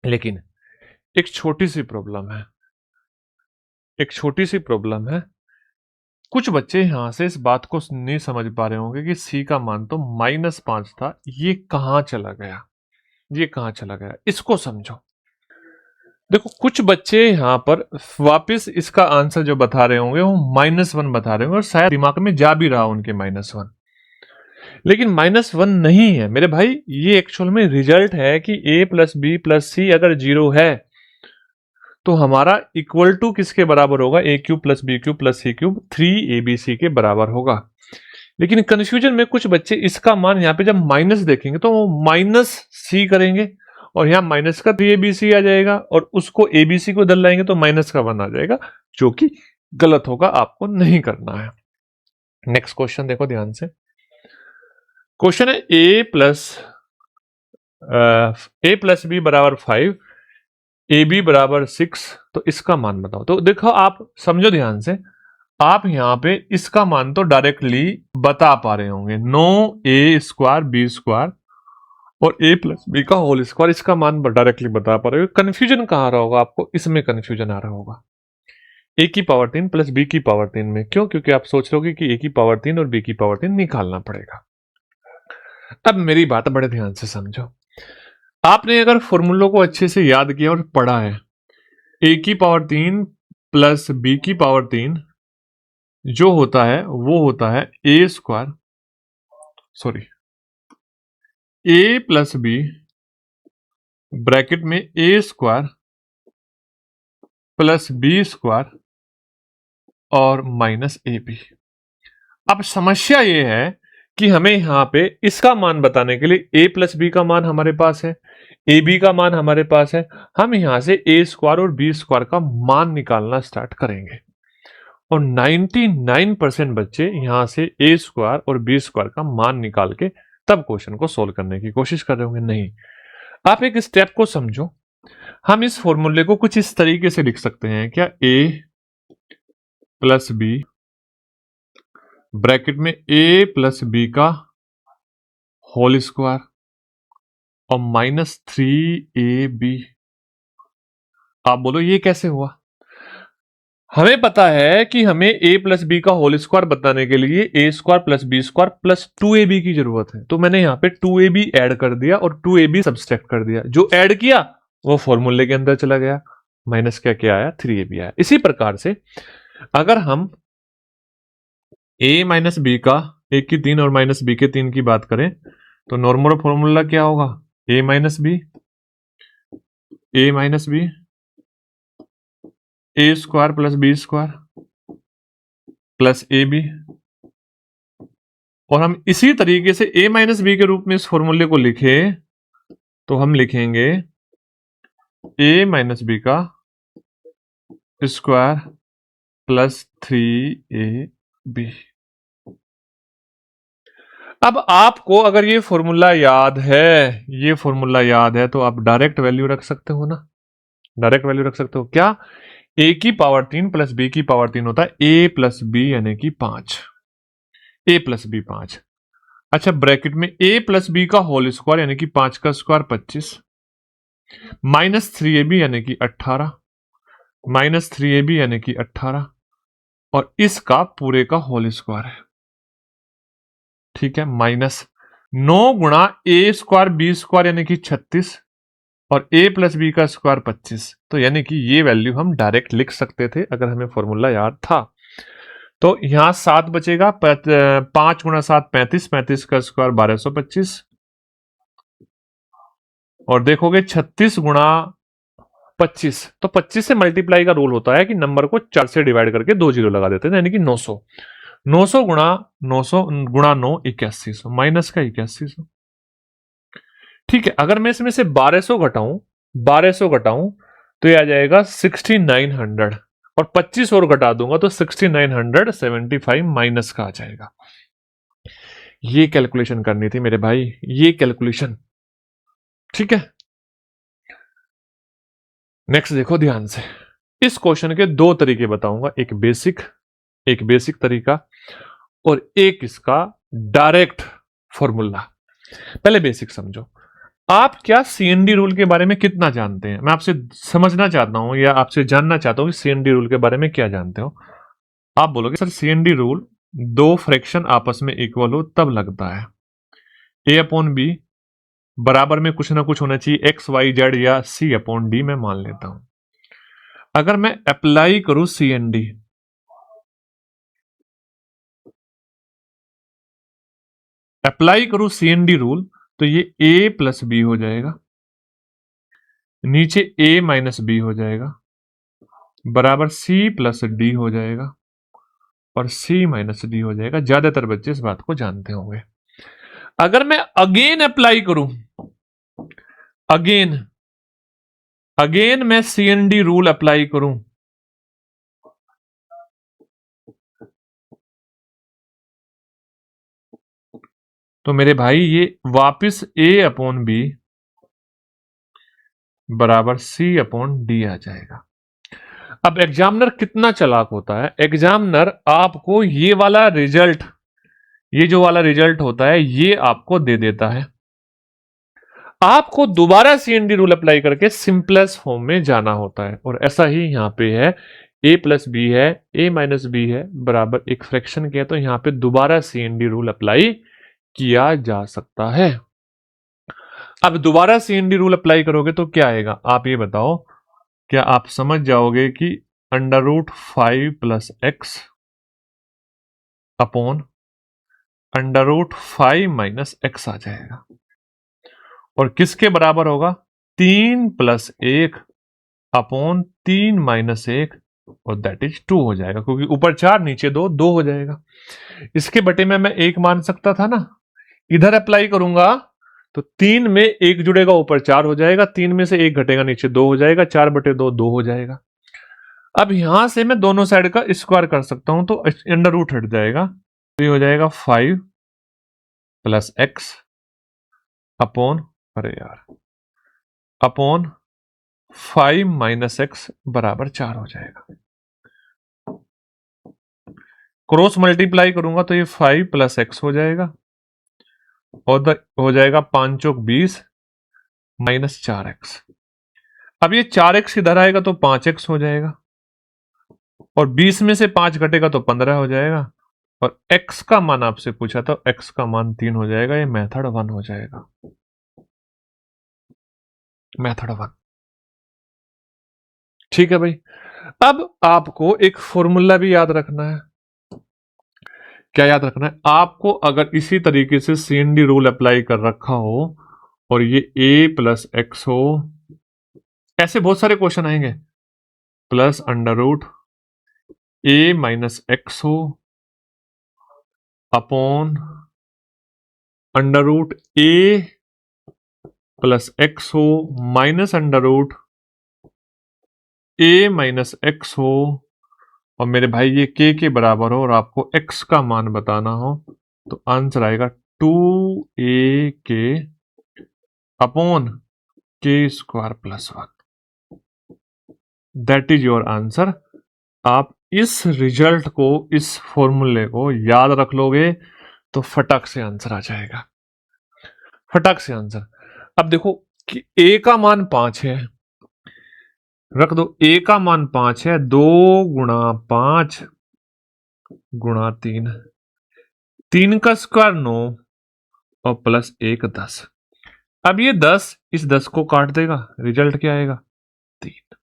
लेकिन एक छोटी सी प्रॉब्लम है, एक छोटी सी प्रॉब्लम है। कुछ बच्चे यहां से इस बात को नहीं समझ पा रहे होंगे कि सी का मान तो -5 था, ये कहां चला गया, ये कहां चला गया, इसको समझो। देखो कुछ बच्चे यहां पर वापस इसका आंसर जो बता रहे होंगे वो -1 बता रहे होंगे, और शायद दिमाग में जा भी रहा उनके -1, लेकिन -1 नहीं है मेरे भाई। ये एक्चुअल में रिजल्ट है कि a प्लस बी प्लस सी अगर 0 है तो हमारा इक्वल टू किसके बराबर होगा, A cube plus B cube plus C cube 3abc के बराबर होगा। लेकिन कंफ्यूजन में कुछ बच्चे इसका मान यहाँ पे जब माइनस देखेंगे तो वो माइनस सी करेंगे और यहाँ माइनस का 3abc आ जाएगा और उसको abc को इधर लाएंगे तो माइनस का 1 आ जाएगा, जो कि गलत होगा, आपको नहीं करना है। नेक्स्ट क्वेश्चन देखो ध्यान से। क्वेश्चन है ए प्लस बी बराबर 5, ए बी बराबर 6, तो इसका मान बताओ। तो देखो आप समझो ध्यान से, आप यहां पे इसका मान तो डायरेक्टली बता पा रहे होंगे, 9a² b² और a प्लस बी का होल स्क्वायर, इसका मान डायरेक्टली बता पा रहे हो। कंफ्यूजन कहां आ रहा होगा आपको, इसमें कंफ्यूजन आ रहा होगा a की पावर 3 प्लस b की पावर 3 में। क्यों? क्योंकि आप सोच रहे हो कि a की पावर 3 और b की पावर 3 निकालना पड़ेगा। अब मेरी बात बड़े ध्यान से समझो, आपने अगर फॉर्मूलों को अच्छे से याद किया और पढ़ा है, a की पावर 3 प्लस b की पावर 3 जो होता है वो होता है a प्लस बी ब्रैकेट में a² प्लस b² और माइनस ab। अब समस्या ये है कि हमें यहां पे इसका मान बताने के लिए a प्लस बी का मान हमारे पास है, ab का मान हमारे पास है, हम यहां से a² और b² का मान निकालना स्टार्ट करेंगे और 99% बच्चे यहां से a² और b² का मान निकाल के तब क्वेश्चन को सोल्व करने की कोशिश कर रहे होंगे। नहीं, आप एक स्टेप को समझो। हम इस फॉर्मूले को कुछ इस तरीके से लिख सकते हैं क्या, a प्लस बी ब्रैकेट में a प्लस बी का होल स्क्वायर और माइनस 3ab। आप बोलो ये कैसे हुआ? हमें पता है कि हमें a प्लस बी का होल स्क्वायर बताने के लिए a² plus b² plus 2ab की जरूरत है। तो मैंने यहां पे 2ab ऐड कर दिया और 2ab सब्सट्रैक्ट कर दिया। जो ऐड किया वो फॉर्मूले के अंदर चला गया, माइनस क्या आया, 3ab आया। इसी प्रकार से अगर हम a माइनस बी का a की 3 और माइनस b के 3 की बात करें तो नॉर्मल फॉर्मूला क्या होगा, a minus b a² plus b² plus ab। और हम इसी तरीके से a माइनस बी के रूप में इस फॉर्मूले को लिखे तो हम लिखेंगे a माइनस बी का स्क्वायर प्लस 3ab। अब आपको अगर ये फॉर्मूला याद है तो आप डायरेक्ट वैल्यू रख सकते हो ना, डायरेक्ट वैल्यू रख सकते हो क्या, a की पावर 3 प्लस b की पावर 3 होता है a प्लस बी यानी कि 5, a प्लस बी 5। अच्छा, ब्रैकेट में a प्लस बी का होल स्क्वायर यानी कि 5 का स्क्वायर 25 माइनस 3ab यानी कि 18 और इसका पूरे का होल स्क्वायर है। ठीक है, माइनस 9 गुणा a² b² यानी कि 36 और a प्लस बी का स्क्वायर 25। तो यानी कि ये वैल्यू हम डायरेक्ट लिख सकते थे अगर हमें फॉर्मूला याद था। तो यहां 7 बचेगा, 5 गुणा 7 35, 35 का स्क्वायर 1225 और देखोगे 36 गुणा 25, तो 25 से मल्टीप्लाई का रूल होता है कि नंबर को 4 से डिवाइड करके 2 जीरो लगा देते हैं, यानी कि 900। 900 गुणा 9 8100 माइनस का 8100। ठीक है, अगर मैं इसमें से 1200 घटाऊं तो ये आ जाएगा 6900 और 25 और घटा दूंगा तो 6975 माइनस का आ जाएगा। ये कैलकुलेशन करनी थी मेरे भाई, ये कैलकुलेशन। ठीक है, नेक्स्ट देखो ध्यान से। इस क्वेश्चन के 2 तरीके बताऊंगा, एक बेसिक तरीका और एक इसका डायरेक्ट फॉर्मूला। पहले बेसिक समझो, आप क्या सीएनडी रूल के बारे में कितना जानते हैं? मैं आपसे समझना चाहता हूं या आपसे जानना चाहता हूं कि सीएनडी रूल के बारे में क्या जानते हो। आप बोलोगे सर सीएनडी रूल 2 फ्रैक्शन आपस में इक्वल हो तब लगता है, a अपॉन बी बराबर में कुछ ना कुछ होना चाहिए एक्स वाई जेड या c अपॉन डी, मैं मान लेता हूं। अगर मैं अप्लाई करूं सीएनडी रूल तो ये a प्लस बी हो जाएगा, नीचे a माइनस बी हो जाएगा बराबर सी प्लस डी हो जाएगा और सी माइनस डी हो जाएगा। ज्यादातर बच्चे इस बात को जानते होंगे। अगर मैं अगेन अप्लाई करूं, अगेन अगेन मैं C N D rule apply करूं, तो मेरे भाई ये वापिस ए अपॉन बी बराबर सी अपॉन डी आ जाएगा। अब एग्जामिनर कितना चालाक होता है, एग्जामिनर आपको ये वाला रिजल्ट, ये जो वाला रिजल्ट होता है ये आपको दे देता है। आपको दोबारा सीएनडी रूल अप्लाई करके सिंपलेस्ट फॉर्म में जाना होता है, और ऐसा ही यहां पे है। a प्लस बी है, a माइनस बी है, बराबर एक फ्रैक्शन के, तो यहां पे दोबारा सीएनडी रूल अप्लाई किया जा सकता है। अब दोबारा सीएनडी रूल अप्लाई करोगे तो क्या आएगा, आप ये बताओ। क्या आप समझ जाओगे कि under root 5 plus X upon under root 5 minus X आ जाएगा, और किसके बराबर होगा, 3 प्लस 1 अपॉन 3 माइनस 1, और दैट इज 2 हो जाएगा, क्योंकि ऊपर 4 नीचे 2, 2 हो जाएगा। इसके बटे में मैं 1 मान सकता था ना, इधर अप्लाई करूंगा तो 3 में 1 जुड़ेगा, ऊपर 4 हो जाएगा, 3 में से 1 घटेगा, नीचे 2 हो जाएगा, 4 बटे 2, 2 हो जाएगा। अब यहां से मैं दोनों साइड का स्क्वायर कर सकता हूं, तो अंडर रूट हट जाएगा, तो ये हो जाएगा 5 प्लस एक्स अपॉन, अरे यार, अपॉन 5 माइनस एक्स बराबर 4 हो जाएगा। क्रॉस मल्टीप्लाई करूंगा तो ये 5 प्लस एक्स हो जाएगा, और हो जाएगा 5 चौक 20 माइनस 4x। अब ये 4x इधर आएगा तो 5x हो जाएगा, और 20 में से 5 घटेगा तो 15 हो जाएगा, और x का मान आपसे पूछा था, x का मान 3 हो जाएगा। ये मेथड 1 हो जाएगा, मेथड 1। ठीक है भाई। अब आपको एक फॉर्मूला भी याद रखना है। क्या याद रखना है आपको, अगर इसी तरीके से सीएनडी रूल अप्लाई कर रखा हो और ये a प्लस एक्स हो, ऐसे बहुत सारे क्वेश्चन आएंगे, plus under root a minus X हो upon under root a plus X हो minus under root a minus X हो, और मेरे भाई ये k के बराबर हो और आपको x का मान बताना हो, तो आंसर आएगा 2ak upon k square plus 1। That is your answer. आप इस रिजल्ट को, इस फॉर्मूले को याद रख लोगे तो फटाक से आंसर आ जाएगा, फटाक से आंसर। अब देखो कि a का मान 5 है, रख दो, a का मान 5 है, 2 गुणा 5 गुणा 3, 3 का स्क्वायर 9 और प्लस 1 10। अब ये 10 इस 10 को काट देगा, रिजल्ट क्या आएगा, 3।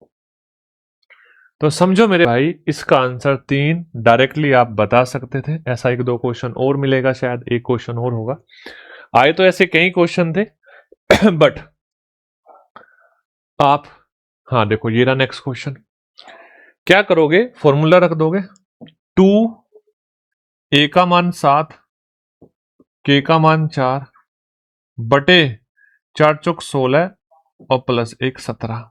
तो समझो मेरे भाई, इसका आंसर 3 डायरेक्टली आप बता सकते थे। ऐसा 1-2 क्वेश्चन और मिलेगा, शायद एक क्वेश्चन और होगा, आए तो ऐसे कई क्वेश्चन थे बट आप, हाँ देखो ये रहा नेक्स्ट क्वेश्चन। क्या करोगे, फॉर्मूला रख दोगे, 2 a का मान 7, k का मान 4 बटे 4 चौक 16 और प्लस 1 17,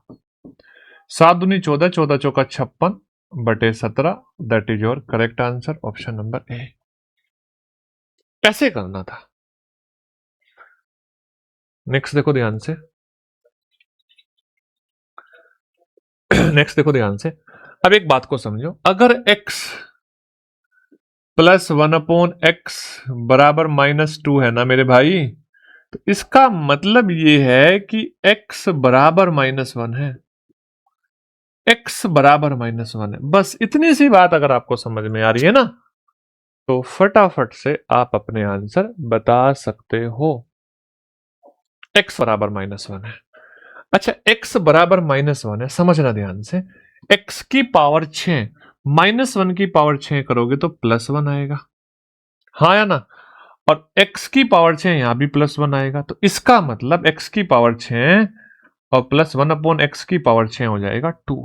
7 दूनी 14, 14 चौका 56 बटे 17। That is your correct answer, option number A. ऐसे करना था। नेक्स्ट देखो ध्यान से नेक्स्ट देखो ध्यान से। अब एक बात को समझो, अगर x प्लस 1 अपॉन एक्स बराबर -2 है ना मेरे भाई, तो इसका मतलब ये है कि x बराबर -1 है, x बराबर -1 है। बस इतनी सी बात अगर आपको समझ में आ रही है ना, तो फटाफट से आप अपने आंसर बता सकते हो। x बराबर -1 है। अच्छा, x बराबर -1 है, समझना ध्यान से। x की पावर 6 -1 की पावर 6 करोगे तो +1 आएगा, हाँ या ना, और x की पावर 6 यहां भी +1 आएगा, तो इसका मतलब x की पावर 6 और +1 अपॉन x की पावर 6 हो जाएगा 2।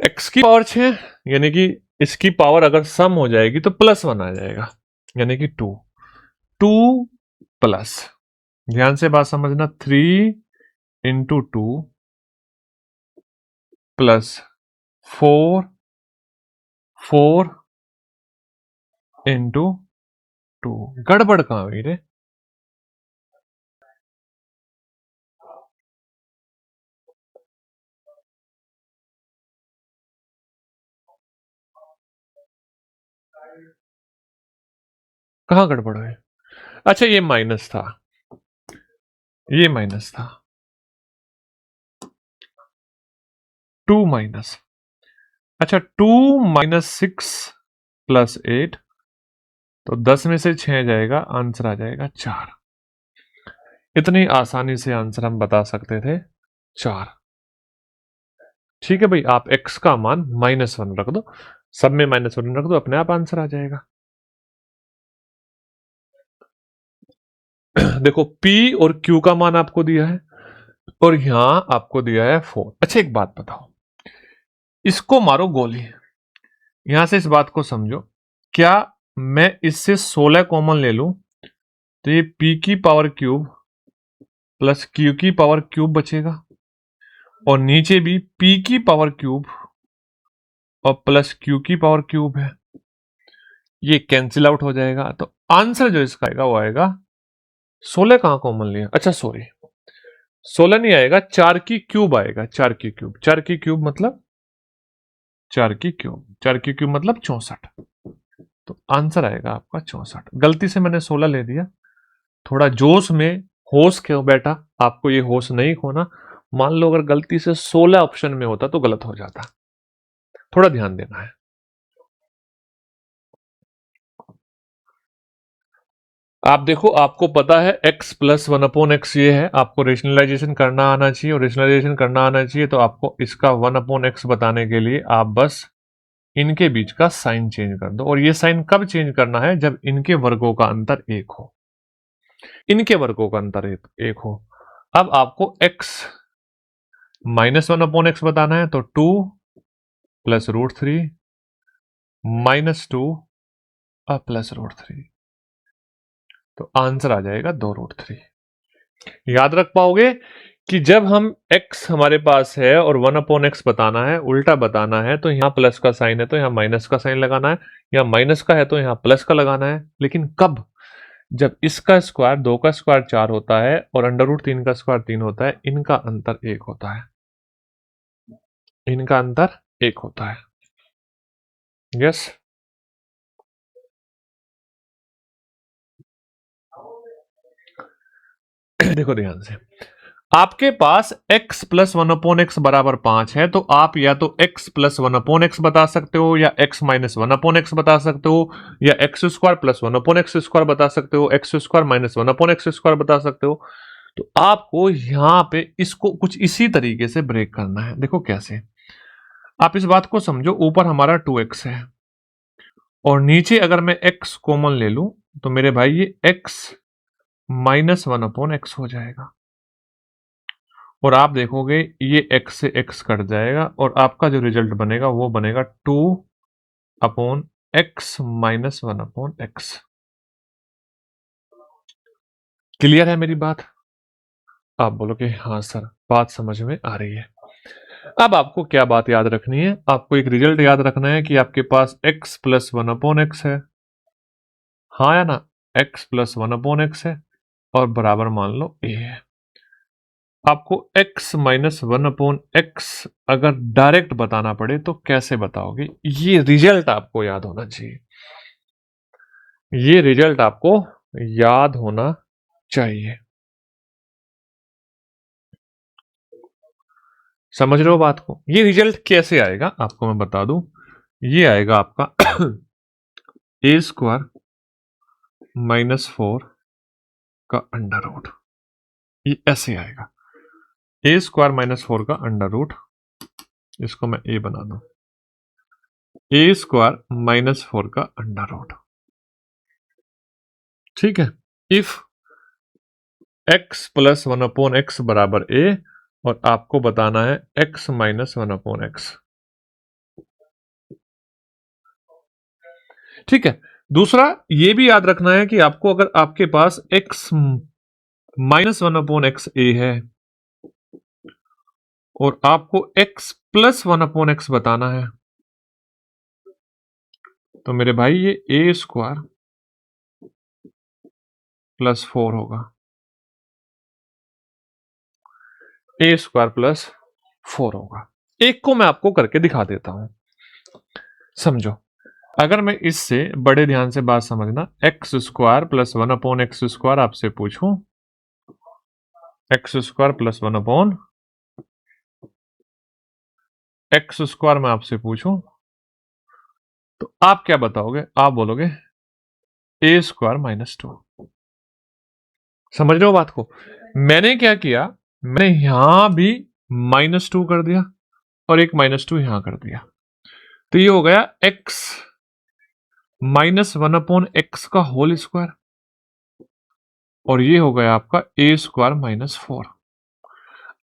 x की पावर 6 यानी कि इसकी पावर अगर सम हो जाएगी तो +1 आ जाएगा, यानी कि 2 प्लस, ध्यान से बात समझना, 3 इंटू 2 प्लस 4 इंटू 2। गड़बड़ कहां हुई रे? कहां गड़बड़ हुई? अच्छा ये माइनस था, ये माइनस था, 2 माइनस, अच्छा 2 माइनस 6 प्लस 8, तो 10 में से 6 जाएगा, आंसर आ जाएगा 4। इतनी आसानी से आंसर हम बता सकते थे 4। ठीक है भाई, आप x का मान -1 रख दो, सब में -1 रख दो, अपने आप आंसर आ जाएगा। देखो p और q का मान आपको दिया है और यहां आपको दिया है 4। अच्छा एक बात बताओ, इसको मारो गोली, यहां से इस बात को समझो, क्या मैं इससे 16 कॉमन ले लूं तो ये p की पावर क्यूब प्लस q की पावर क्यूब बचेगा, और नीचे भी p की पावर क्यूब और प्लस q की पावर क्यूब है, ये कैंसिल आउट हो जाएगा। तो आंसर जो इसका आएगा वो आएगा 16। कहां कॉमन लिया? अच्छा सॉरी, 16 नहीं आएगा, 4 की क्यूब आएगा, 4 की क्यूब, 4 की क्यूब मतलब 4 की क्यूब, 4 की क्यूब मतलब 64। तो आंसर आएगा आपका 64। गलती से मैंने 16 ले दिया, थोड़ा जोश में, होश क्यों बेटा, आपको ये होश नहीं खोना। मान लो अगर गलती से 16 ऑप्शन में होता तो गलत हो जाता, थोड़ा ध्यान देना है। आप देखो, आपको पता है x प्लस 1/x ये है, आपको रेशनलाइजेशन करना आना चाहिए, और रेशनलाइजेशन करना आना चाहिए तो आपको इसका 1/x बताने के लिए आप बस इनके बीच का साइन चेंज कर दो, और ये साइन कब चेंज करना है? जब इनके वर्गों का अंतर 1 हो, इनके वर्गों का अंतर एक हो। अब आपको x -1/x बताना है, तो 2 प्लस √3 -2 प्लस √3, तो आंसर आ जाएगा 2√3। याद रख पाओगे कि जब हम x हमारे पास है और 1/x बताना है, उल्टा बताना है, तो यहां प्लस का साइन है तो यहां माइनस का साइन लगाना है, या माइनस का है तो यहां प्लस का लगाना है। लेकिन कब? जब इसका स्क्वायर 2 का स्क्वायर 4 होता है और √3 का स्क्वायर 3 होता है, इनका अंतर 1 होता है, इनका अंतर 1 होता है। यस, देखो ध्यान से, आपके पास x प्लस 1/x बराबर 5 है, तो आप या तो x प्लस 1/x बता सकते हो, या x माइनस 1/x बता सकते हो, या x square plus 1/x square बता सकते हो, x square minus 1/x square बता सकते हो। तो आपको यहां पे इसको कुछ इसी तरीके से ब्रेक करना है। देखो कैसे, आप इस बात को समझो, ऊपर हमारा 2x है और नीचे अगर मैं x कॉमन ले लूं तो मेरे भाई ये x माइनस 1/x हो जाएगा, और आप देखोगे ये x से x कट जाएगा और आपका जो रिजल्ट बनेगा वो बनेगा 2/x माइनस 1/x। क्लियर है मेरी बात? आप बोलोगे हाँ सर, बात समझ में आ रही है। अब आपको क्या बात याद रखनी है? आपको एक रिजल्ट याद रखना है कि आपके पास x प्लस 1/x है, हाँ या ना, x प्लस 1/x है, और बराबर मान लो a है। आपको x माइनस 1/x अगर डायरेक्ट बताना पड़े तो कैसे बताओगे? ये रिजल्ट आपको याद होना चाहिए, ये रिजल्ट आपको याद होना चाहिए। समझ रहे हो बात को? ये रिजल्ट कैसे आएगा आपको मैं बता दूं, ये आएगा आपका a² -4 का अंडर रूट, ये ऐसे आएगा, a² -4 का अंडर रूट, इसको मैं a बना दूं, a² -4 का अंडर रूट। ठीक है, इफ x प्लस 1/x बराबर a, और आपको बताना है x माइनस 1/x। ठीक है। दूसरा ये भी याद रखना है कि आपको अगर आपके पास x minus one upon X A है और आपको x plus one upon X बताना है, तो मेरे भाई ये ए स्क्वायर प्लस 4 होगा, ए स्क्वायर प्लस 4 होगा। एक को मैं आपको करके दिखा देता हूं, समझो। अगर मैं इससे बड़े ध्यान से बात समझना, x square plus one upon x square आपसे पूछूं, x square plus one upon x square मैं आपसे पूछूं, तो आप क्या बताओगे? आप बोलोगे ए स्क्वायर माइनस 2। समझ रहे हो बात को? मैंने क्या किया, मैंने यहां भी -2 कर दिया और एक -2 यहां कर दिया, तो ये हो गया x minus one upon x का होल स्क्वायर, और ये हो गया आपका ए स्क्वायर माइनस 4।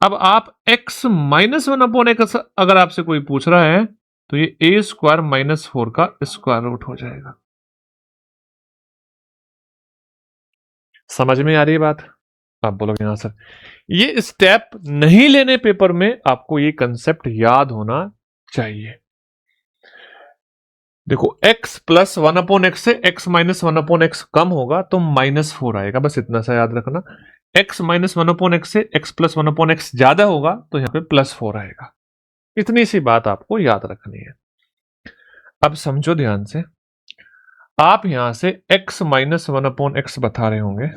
अब आप x minus one upon x अगर आपसे कोई पूछ रहा है, तो ये ए स्क्वायर माइनस 4 का स्क्वायर रूट हो जाएगा। समझ में आ रही है बात? आप बोलोगे हाँ सर। ये स्टेप नहीं लेने पेपर में आपको ये कंसेप्ट याद होना चाहिए। देखो x plus one upon X से x minus one upon X कम होगा तो -4 आएगा, बस इतना सा याद रखना। x minus one upon X से x plus one upon x ज्यादा होगा तो यहां पे +4 आएगा। इतनी सी बात आपको याद रखनी है। अब समझो ध्यान से, आप यहां से x minus one upon x बता रहे होंगे,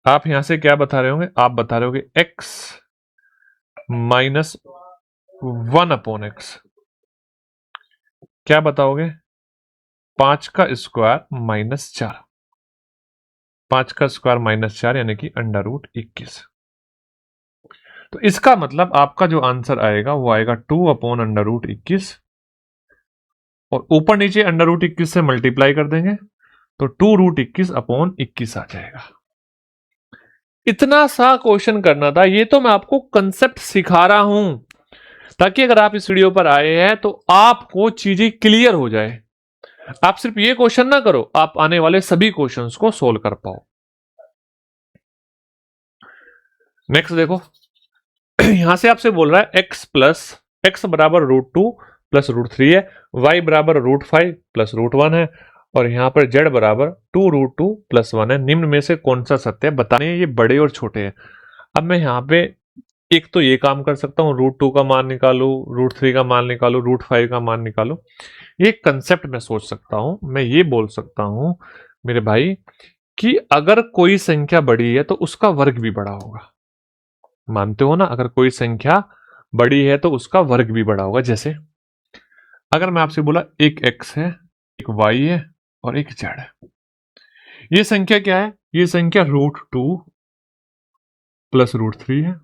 आप यहां से क्या बता रहे होंगे? आप बता रहे होंगे x minus one upon x, क्या बताओगे? 5 का स्क्वायर -4, 5 का स्क्वायर -4 यानी कि √21। तो इसका मतलब आपका जो आंसर आएगा वो आएगा 2 अपॉन √21, और ऊपर नीचे √21 से मल्टीप्लाई कर देंगे तो 2√21 अपॉन 21 आ जाएगा। इतना सा क्वेश्चन करना था। ये तो मैं आपको कंसेप्ट सिखा रहा हूं ताकि अगर आप इस वीडियो पर आए हैं तो आपको चीजें क्लियर हो जाए। आप सिर्फ ये क्वेश्चन ना करो, आप आने वाले सभी क्वेश्चंस को सोल्व कर पाओ। नेक्स्ट देखो, यहां से आपसे बोल रहा है एक्स बराबर √2 प्लस √3 है, y बराबर √5 प्लस √1 है, और यहां पर z बराबर 2√2 प्लस 1 है। निम्न में से कौन सा सत्य है बताने हैं। ये बड़े और छोटे हैं। अब मैं यहां पे एक तो ये काम कर सकता हूं, √2 का मान निकालू, √3 का मान निकालू, √5 का मान निकालू। ये कंसेप्ट मैं सोच सकता हूं। मैं ये बोल सकता हूं मेरे भाई कि अगर कोई संख्या बड़ी है तो उसका वर्ग भी बड़ा होगा। मानते हो ना? अगर कोई संख्या बड़ी है तो उसका वर्ग भी बड़ा होगा। जैसे अगर मैं आपसे बोला एक x है, एक y है और एक z है, ये संख्या क्या है? ये संख्या √2 प्लस √3 है,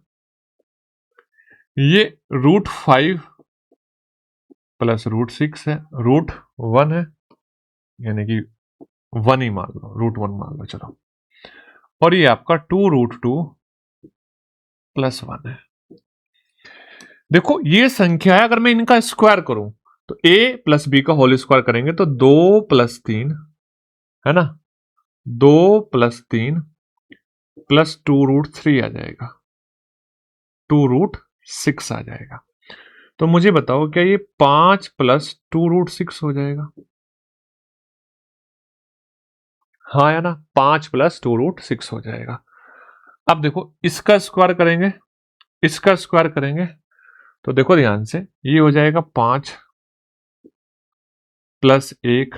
ये √5 प्लस √6 है, √1 है, यानी कि 1 ही मान लो, √1 मान लो चलो, और ये आपका 2√2 प्लस 1 है। देखो ये संख्या है, अगर मैं इनका स्क्वायर करूं तो a प्लस बी का होल स्क्वायर करेंगे तो 2 + 3 है ना, 2 + 3 प्लस 2√3 आ जाएगा, 2√6 आ जाएगा। तो मुझे बताओ क्या ये 5 प्लस 2√6 हो जाएगा? हाँ या ना? 5 प्लस 2√6 हो जाएगा। अब देखो इसका स्क्वायर करेंगे, इसका स्क्वायर करेंगे तो देखो ध्यान से, ये हो जाएगा 5 प्लस 1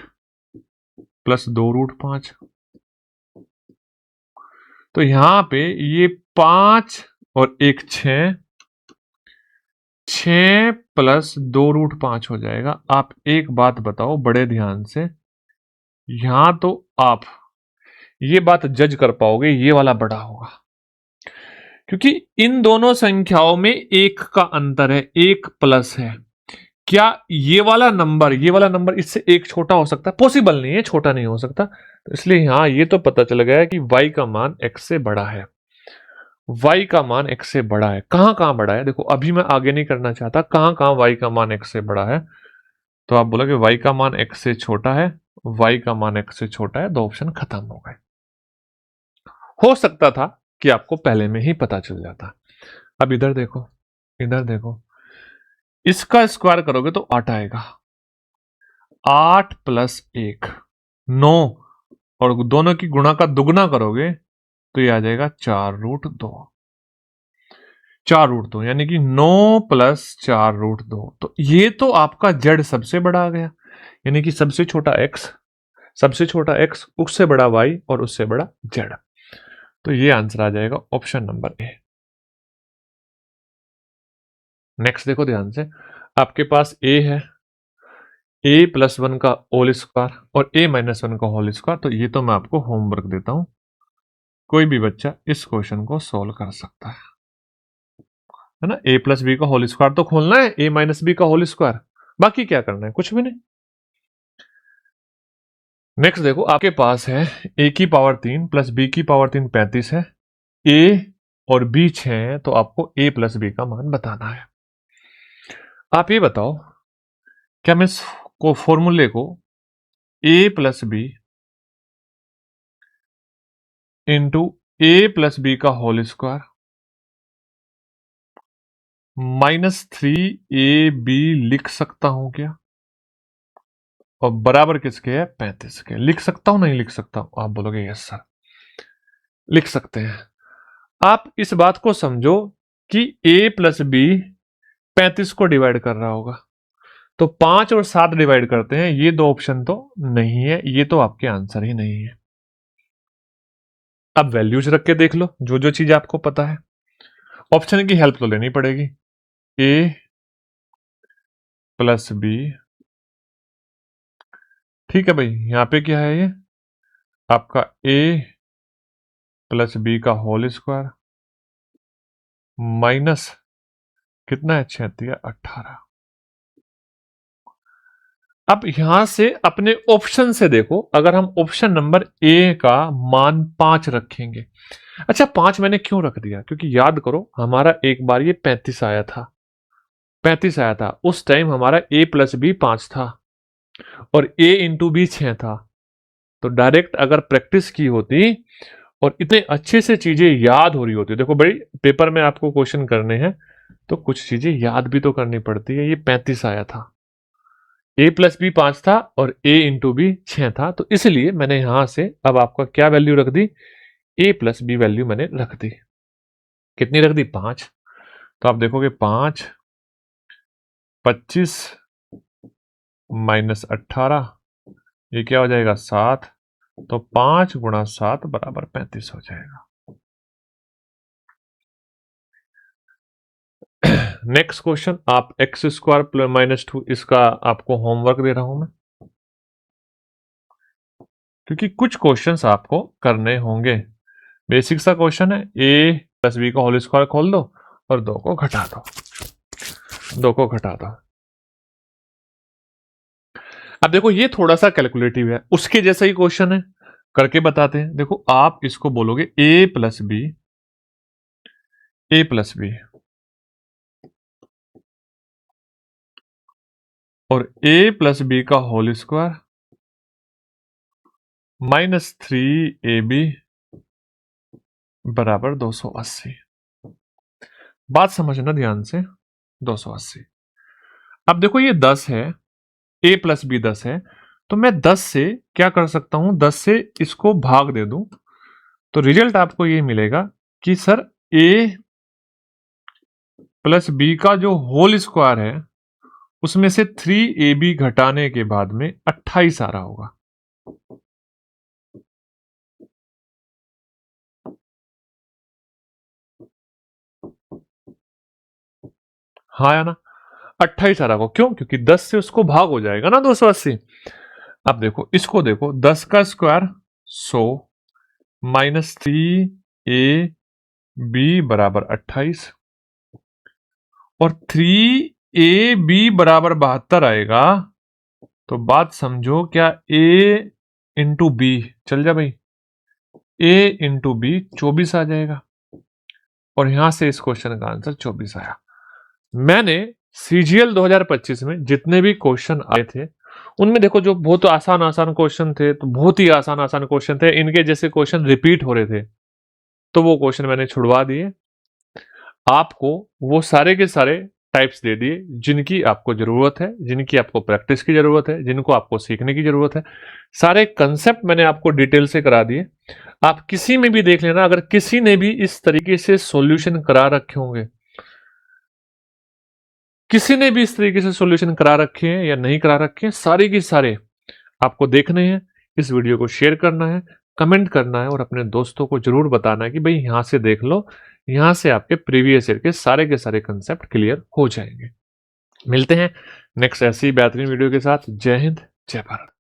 प्लस 2√5। तो यहां पे ये 5 और 1 6, 6 प्लस 2√5 हो जाएगा। आप एक बात बताओ बड़े ध्यान से, यहां तो आप ये बात जज कर पाओगे ये वाला बड़ा होगा, क्योंकि इन दोनों संख्याओं में 1 का अंतर है, 1 प्लस है। क्या ये वाला नंबर इससे 1 छोटा हो सकता है? पॉसिबल नहीं है, छोटा नहीं हो सकता। तो इसलिए यहां ये तो पता चल गया कि y का मान x से बड़ा है, y का मान x से बड़ा है। कहां कहां बड़ा है? देखो अभी मैं आगे नहीं करना चाहता, कहां कहां y का मान x से बड़ा है। तो आप बोलोगे y का मान x से छोटा है, y का मान x से छोटा है, दो ऑप्शन खत्म हो गए। हो सकता था कि आपको पहले में ही पता चल जाता। अब इधर देखो, इधर देखो, इसका स्क्वायर करोगे तो 8 आएगा, 8 प्लस 1 9, और दोनों की गुणा का दुगना करोगे तो ये आ जाएगा 4√2, 4√2 यानी कि 9 प्लस 4√2। तो ये तो आपका z सबसे बड़ा आ गया, यानी कि सबसे छोटा x, सबसे छोटा x, उससे बड़ा y और उससे बड़ा z। तो ये आंसर आ जाएगा ऑप्शन नंबर ए। नेक्स्ट देखो ध्यान से, आपके पास a है, a+1 का होल स्क्वायर और a-1 का होल स्क्वायर। तो ये तो मैं आपको होमवर्क देता हूं, कोई भी बच्चा इस क्वेश्चन को सोल्व कर सकता है ना। a+b का होल स्क्वायर तो खोलना है, a-b का होल स्क्वायर, बाकी क्या करना है, कुछ भी नहीं। नेक्स्ट देखो, आपके पास है a की पावर 3 प्लस b की पावर 3 35 है, a और b 6 है, तो आपको a प्लस b का मान बताना है। आप ये बताओ, क्या मैं इस फॉर्मूले को a plus b into a plus b का होल स्क्वायर -3ab लिख सकता हूं क्या? और बराबर किसके है? 35 के। लिख सकता हूं, नहीं लिख सकता हूं? आप बोलोगे यस सर, लिख सकते हैं। आप इस बात को समझो कि a प्लस बी 35 को डिवाइड कर रहा होगा, तो 5 और 7 डिवाइड करते हैं, ये दो ऑप्शन तो नहीं है, ये तो आपके आंसर ही नहीं है। अब वैल्यूज रख के देख लो, जो जो चीज आपको पता है, ऑप्शन की हेल्प तो लेनी पड़ेगी। a प्लस बी, ठीक है भाई, यहां पे क्या है, ये आपका a प्लस बी का होल स्क्वायर माइनस कितना है, 18। अब यहां से अपने ऑप्शन से देखो, अगर हम ऑप्शन नंबर ए का मान 5 रखेंगे। अच्छा, 5 मैंने क्यों रख दिया? क्योंकि याद करो, हमारा एक बार ये 35 आया था, 35 आया था, उस टाइम हमारा a प्लस बी 5 था और a इंटू बी 6 था। तो डायरेक्ट अगर प्रैक्टिस की होती और इतने अच्छे से चीजें याद हो रही होती, देखो भाई पेपर में आपको क्वेश्चन करने हैं तो कुछ चीजें याद भी तो करनी पड़ती है। ये 35 आया था, a प्लस बी 5 था और a इंटू बी 6 था, तो इसलिए मैंने यहां से अब आपका क्या वैल्यू रख दी, a प्लस बी वैल्यू मैंने रख दी। कितनी रख दी? 5। तो आप देखोगे 5, 25 -18, ये क्या हो जाएगा? 7। तो 5 गुणा 7 बराबर 35 हो जाएगा। नेक्स्ट क्वेश्चन, आप एक्स स्क्वायर प्लस -2, इसका आपको होमवर्क दे रहा हूं मैं, क्योंकि कुछ क्वेश्चंस आपको करने होंगे। बेसिक सा क्वेश्चन है, a प्लस बी का होल स्क्वायर खोल दो और 2 को घटा दो, 2 को घटा दो। अब देखो ये थोड़ा सा कैलकुलेटिव है, उसके जैसा ही क्वेश्चन है, करके बताते हैं। देखो आप इसको बोलोगे a plus b, a plus b और a प्लस बी का होल स्क्वायर -3ab बराबर 280। बात समझना ध्यान से, 280। अब देखो ये 10 है, a प्लस बी 10 है, तो मैं 10 से क्या कर सकता हूं, 10 से इसको भाग दे दूं, तो रिजल्ट आपको ये मिलेगा कि सर a प्लस बी का जो होल स्क्वायर है उसमें से 3ab घटाने के बाद में 28 आ रहा होगा। हाँ या ना? 28 आ रहा होगा, क्यों? क्योंकि 10 से उसको भाग हो जाएगा ना 280। अब देखो इसको, देखो 10 का स्क्वायर 100 -3ab बराबर 28 और 3ab बराबर 72 आएगा। तो बात समझो, क्या a इंटू बी, चल जा भाई, a इंटू बी 24 आ जाएगा और यहां से इस क्वेश्चन का आंसर 24 आया। मैंने सीजीएल 2025 में जितने भी क्वेश्चन आए थे उनमें देखो जो बहुत आसान आसान क्वेश्चन थे, तो बहुत ही आसान आसान क्वेश्चन थे, इनके जैसे क्वेश्चन रिपीट हो रहे थे, तो वो क्वेश्चन मैंने छुड़वा दिए। आपको वो सारे के सारे टाइप्स दे दिए जिनकी आपको जरूरत है, जिनकी आपको प्रैक्टिस की जरूरत है, जिनको आपको सीखने की जरूरत है। सारे कंसेप्ट मैंने आपको डिटेल से करा दिए। आप किसी में भी देख लेना, अगर किसी ने भी इस तरीके से सॉल्यूशन करा रखे होंगे, किसी ने भी इस तरीके से सॉल्यूशन करा रखे हैं या नहीं करा रखे हैं, सारे के सारे आपको देखने हैं। इस वीडियो को शेयर करना है, कमेंट करना है और अपने दोस्तों को जरूर बताना है कि भाई यहां से देख लो, यहां से आपके प्रीवियस ईयर के सारे कंसेप्ट क्लियर हो जाएंगे। मिलते हैं नेक्स्ट ऐसी बेहतरीन वीडियो के साथ। जय हिंद, जय भारत।